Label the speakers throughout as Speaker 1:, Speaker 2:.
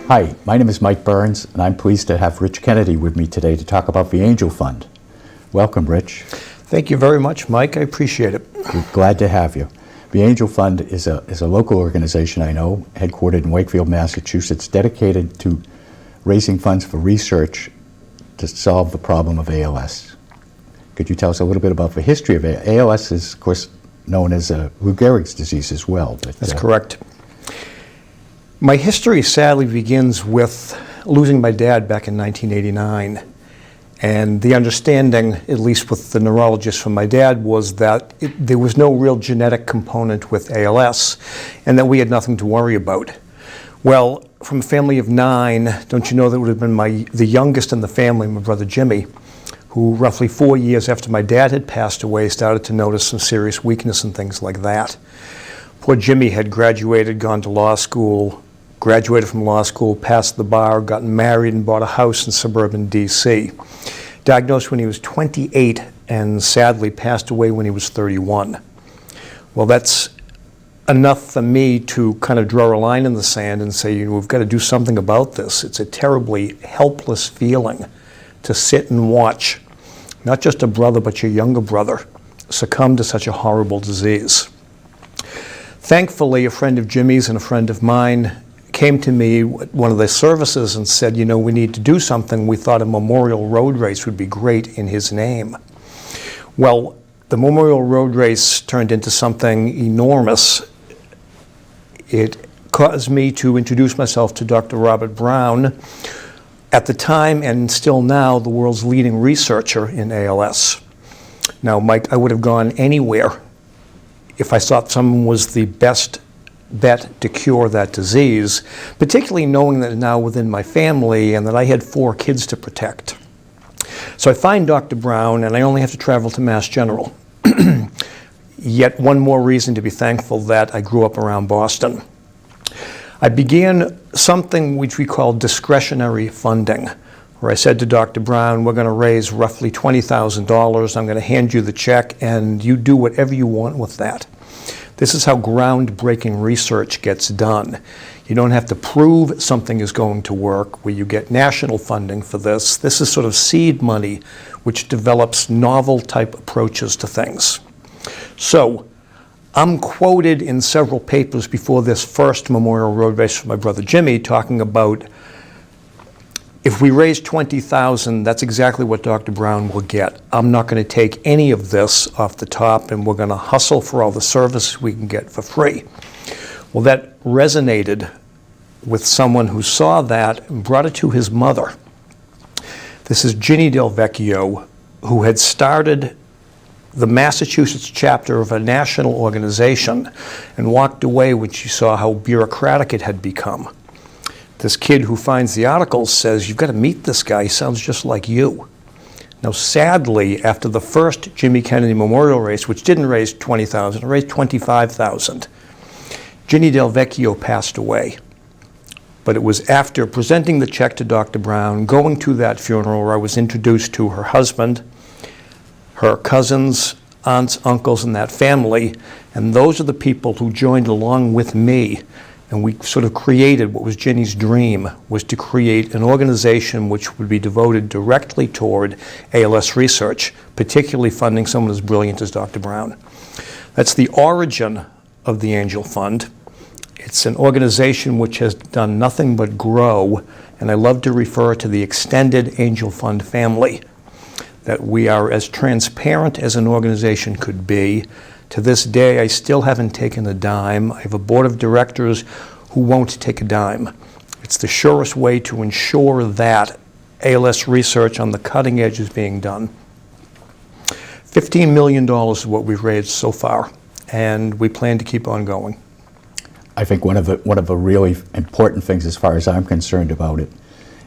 Speaker 1: Hi, my name is Mike Burns, and I'm pleased to have Rich Kennedy with me today to talk about the Angel Fund. Welcome, Rich.
Speaker 2: Thank you very much, Mike. I appreciate it.
Speaker 1: We're glad to have you. The Angel Fund is a local organization I know, headquartered in Wakefield, Massachusetts, dedicated to raising funds for research to solve the problem of ALS. Could you tell us a little bit about the history of ALS? ALS is, of course, known as Lou Gehrig's disease as well. But,
Speaker 2: That's correct. My history sadly begins with losing my dad back in 1989. And the understanding, at least with the neurologist from my dad, was that there was no real genetic component with ALS and that we had nothing to worry about. Well, from a family of 9, don't you know that would have been the youngest in the family, my brother Jimmy, who roughly 4 years after my dad had passed away started to notice some serious weakness and things like that. Poor Jimmy had graduated, gone to law school, graduated from law school, passed the bar, gotten married, and bought a house in suburban D.C. Diagnosed when he was 28 and sadly passed away when he was 31. Well, that's enough for me to kind of draw a line in the sand and say, we've got to do something about this. It's a terribly helpless feeling to sit and watch not just a brother, but your younger brother succumb to such a horrible disease. Thankfully, a friend of Jimmy's and a friend of mine came to me at one of their services and said, we need to do something. We thought a memorial road race would be great in his name. Well, the memorial road race turned into something enormous. It caused me to introduce myself to Dr. Robert Brown, at the time and still now the world's leading researcher in ALS. Now, Mike, I would have gone anywhere if I thought someone was the best bet to cure that disease, particularly knowing that now within my family and that I had 4 kids to protect. So I find Dr. Brown, and I only have to travel to Mass General. Yet one more reason to be thankful that I grew up around Boston. I began something which we call discretionary funding, where I said to Dr. Brown, we're going to raise roughly $20,000. I'm going to hand you the check, and you do whatever you want with that. This is how groundbreaking research gets done. You don't have to prove something is going to work, where you get national funding for this. This is sort of seed money, which develops novel type approaches to things. So I'm quoted in several papers before this first Memorial Road Race for my brother Jimmy talking about if we raise $20,000, that's exactly what Dr. Brown will get. I'm not going to take any of this off the top, and we're going to hustle for all the services we can get for free. Well, that resonated with someone who saw that and brought it to his mother. This is Ginny Del Vecchio, who had started the Massachusetts chapter of a national organization and walked away when she saw how bureaucratic it had become. This kid who finds the articles says, you've got to meet this guy, he sounds just like you. Now, sadly, after the first Jimmy Kennedy Memorial Race, which didn't raise $20,000, it raised $25,000, Ginny Del Vecchio passed away. But it was after presenting the check to Dr. Brown, going to that funeral where I was introduced to her husband, her cousins, aunts, uncles, and that family, and those are the people who joined along with me, and we sort of created what was Ginny's dream, was to create an organization which would be devoted directly toward ALS research, particularly funding someone as brilliant as Dr. Brown. That's the origin of the Angel Fund. It's an organization which has done nothing but grow, and I love to refer to the extended Angel Fund family, that we are as transparent as an organization could be. To this day, I still haven't taken a dime. I have a board of directors who won't take a dime. It's the surest way to ensure that ALS research on the cutting edge is being done. $15 million is what we've raised so far, and we plan to keep on going.
Speaker 1: I think one of the really important things, as far as I'm concerned about it,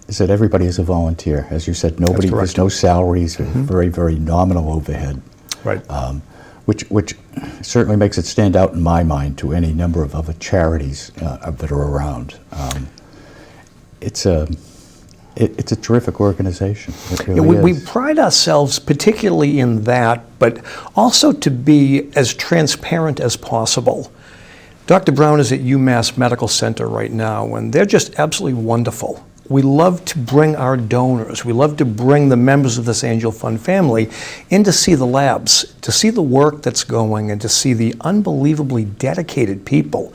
Speaker 1: is that everybody is a volunteer. As you said, there's no salaries, very, very nominal overhead.
Speaker 2: Right.
Speaker 1: Which certainly makes it stand out in my mind to any number of other charities that are around. It's a terrific organization. It really
Speaker 2: we pride ourselves particularly in that, but also to be as transparent as possible. Dr. Brown is at UMass Medical Center right now, and they're just absolutely wonderful. We love to bring our donors, we love to bring the members of this Angel Fund family in to see the labs, to see the work that's going, and to see the unbelievably dedicated people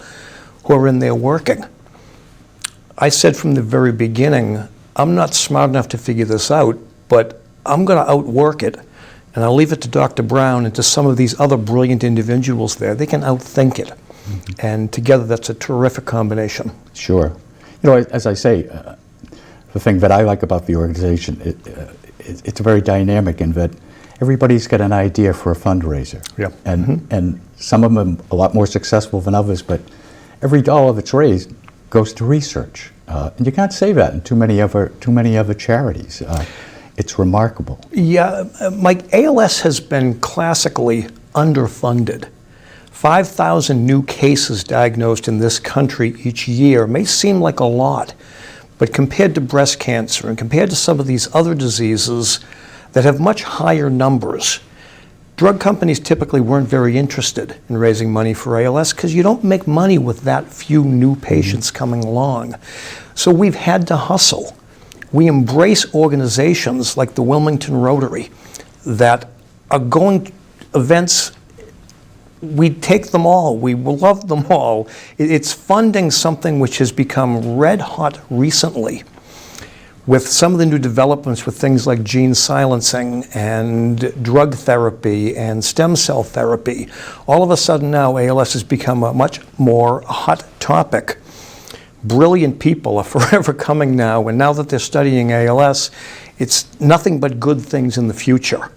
Speaker 2: who are in there working. I said from the very beginning, I'm not smart enough to figure this out, but I'm going to outwork it, and I'll leave it to Dr. Brown and to some of these other brilliant individuals there. They can outthink it, and together that's a terrific combination.
Speaker 1: Sure. You know, as I say, the thing that I like about the organization, it's very dynamic in that everybody's got an idea for a fundraiser.
Speaker 2: Yeah.
Speaker 1: And some of them a lot more successful than others, but every dollar that's raised goes to research. And you can't say that in too many other charities. It's remarkable.
Speaker 2: Yeah, Mike, ALS has been classically underfunded. 5,000 new cases diagnosed in this country each year may seem like a lot, but compared to breast cancer and compared to some of these other diseases that have much higher numbers, drug companies typically weren't very interested in raising money for ALS because you don't make money with that few new patients coming along. So we've had to hustle. We embrace organizations like the Wilmington Rotary that are going to events. We take them all. We love them all. It's funding something which has become red hot recently with some of the new developments with things like gene silencing and drug therapy and stem cell therapy. All of a sudden now ALS has become a much more hot topic. Brilliant people are forever coming now, and now that they're studying ALS, it's nothing but good things in the future.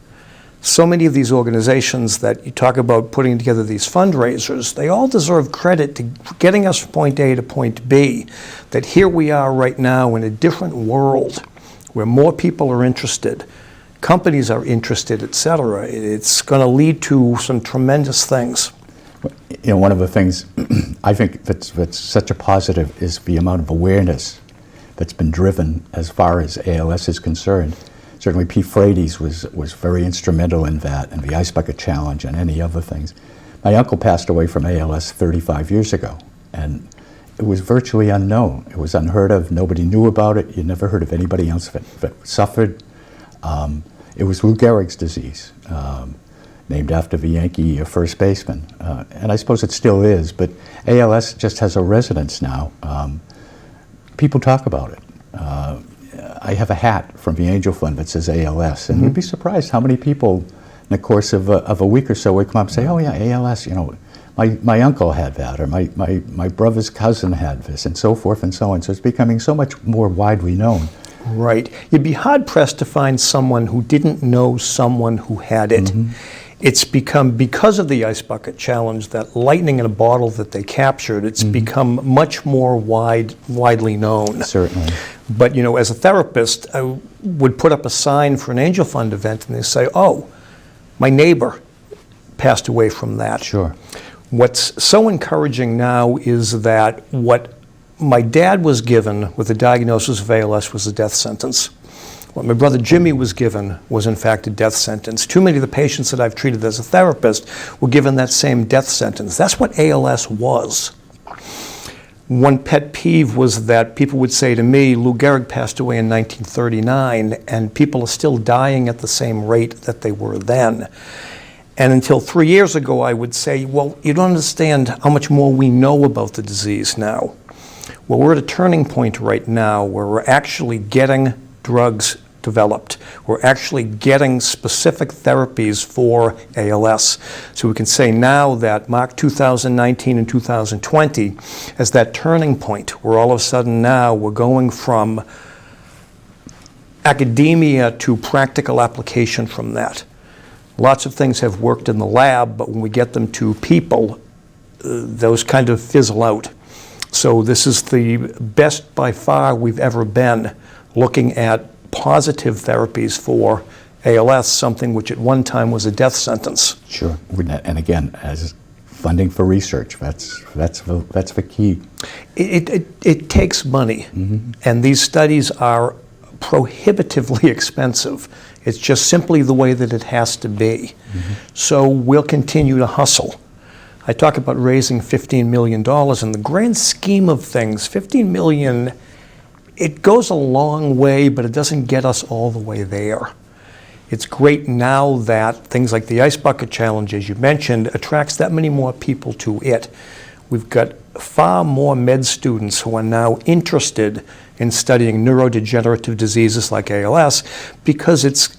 Speaker 2: So many of these organizations that you talk about putting together these fundraisers, they all deserve credit to getting us from point A to point B, that here we are right now in a different world where more people are interested, companies are interested, et cetera. It's going to lead to some tremendous things.
Speaker 1: You know, one of the things I think that's such a positive is the amount of awareness that's been driven as far as ALS is concerned. Certainly Pete Frates was very instrumental in that, and the Ice Bucket Challenge and any other things. My uncle passed away from ALS 35 years ago, and it was virtually unknown. It was unheard of. Nobody knew about it. You never heard of anybody else that suffered. It was Lou Gehrig's disease, named after the Yankee first baseman. And I suppose it still is, but ALS just has a resonance now. People talk about it. I have a hat from the Angel Fund that says ALS, and you'd be surprised how many people in the course of a week or so would come up and say, oh yeah, ALS, you know, my uncle had that, or my brother's cousin had this, and so forth and so on. So it's becoming so much more widely known.
Speaker 2: Right. You'd be hard-pressed to find someone who didn't know someone who had it. It's become, because of the Ice Bucket Challenge, that lightning in a bottle that they captured, it's become much more widely known.
Speaker 1: Certainly.
Speaker 2: But, you know, as a therapist, I would put up a sign for an Angel Fund event, and they say, oh, my neighbor passed away from that.
Speaker 1: Sure.
Speaker 2: What's so encouraging now is that what my dad was given with the diagnosis of ALS was a death sentence. What my brother Jimmy was given was in fact a death sentence. Too many of the patients that I've treated as a therapist were given that same death sentence. That's what ALS was. One pet peeve was that people would say to me, Lou Gehrig passed away in 1939, and people are still dying at the same rate that they were then. And until 3 years ago, I would say, well, you don't understand how much more we know about the disease now. Well, we're at a turning point right now where we're actually getting drugs developed. We're actually getting specific therapies for ALS. So we can say now that mark 2019 and 2020 as that turning point where all of a sudden now we're going from academia to practical application from that. Lots of things have worked in the lab, but when we get them to people, those kind of fizzle out. So this is the best by far we've ever been looking at positive therapies for ALS, something which at one time was a death sentence.
Speaker 1: Sure, and again, as funding for research, that's the key.
Speaker 2: It takes money, and these studies are prohibitively expensive. It's just simply the way that it has to be. So we'll continue to hustle. I talk about raising $15 million. In the grand scheme of things, $15 million, it goes a long way, but it doesn't get us all the way there. It's great now that things like the Ice Bucket Challenge, as you mentioned, attracts that many more people to it. We've got far more med students who are now interested in studying neurodegenerative diseases like ALS because it's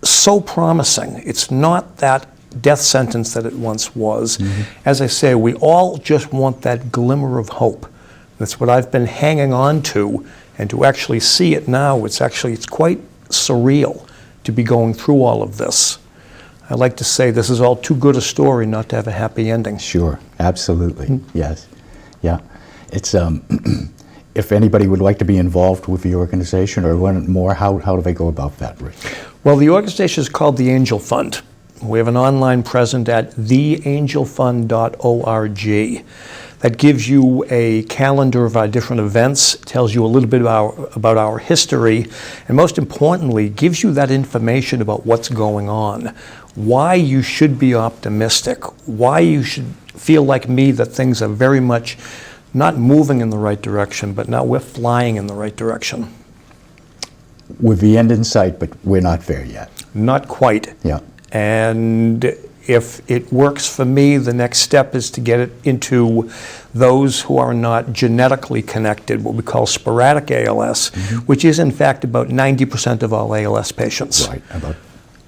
Speaker 2: so promising. It's not that death sentence that it once was. As I say, we all just want that glimmer of hope. That's what I've been hanging on to, and to actually see it now, it's quite surreal to be going through all of this. I like to say this is all too good a story not to have a happy ending.
Speaker 1: Sure, absolutely, yes. Yeah, it's, if anybody would like to be involved with the organization or learn more, how do they go about that, Rich?
Speaker 2: Well, the organization is called the Angel Fund. We have an online presence at theangelfund.org. That gives you a calendar of our different events, tells you a little bit about our history, and most importantly, gives you that information about what's going on, why you should be optimistic, why you should feel like me that things are very much not moving in the right direction, but now we're flying in the right direction.
Speaker 1: With the end in sight, but we're not there yet.
Speaker 2: Not quite.
Speaker 1: Yeah.
Speaker 2: And if it works for me, the next step is to get it into those who are not genetically connected, what we call sporadic ALS, which is in fact about 90% of all ALS patients.
Speaker 1: Right.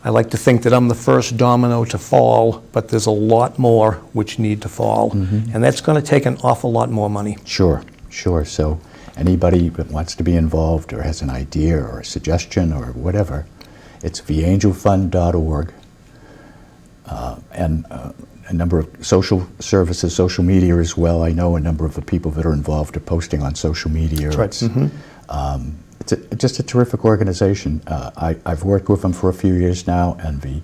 Speaker 2: I like to think that I'm the first domino to fall, but there's a lot more which need to fall. And that's going to take an awful lot more money.
Speaker 1: Sure, sure. So anybody that wants to be involved or has an idea or a suggestion or whatever, it's theangelfund.org. And a number of social services, social media as well. I know a number of the people that are involved are posting on social media.
Speaker 2: That's right.
Speaker 1: It's just a terrific organization. I've worked with them for a few years now, and the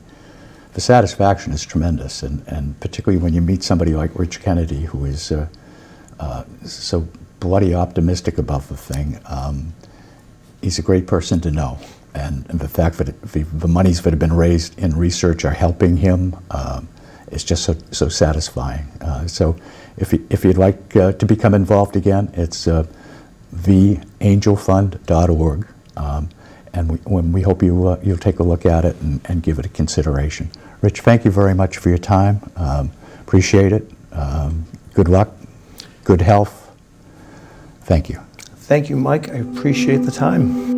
Speaker 1: satisfaction is tremendous. And particularly when you meet somebody like Rich Kennedy, who is so bloody optimistic about the thing. He's a great person to know. And the fact that the monies that have been raised in research are helping him is just so satisfying. So if you'd like to become involved again, it's theangelfund.org. And we hope you'll take a look at it and give it a consideration. Rich, thank you very much for your time. Appreciate it. Good luck. Good health. Thank you.
Speaker 2: Thank you, Mike. I appreciate the time.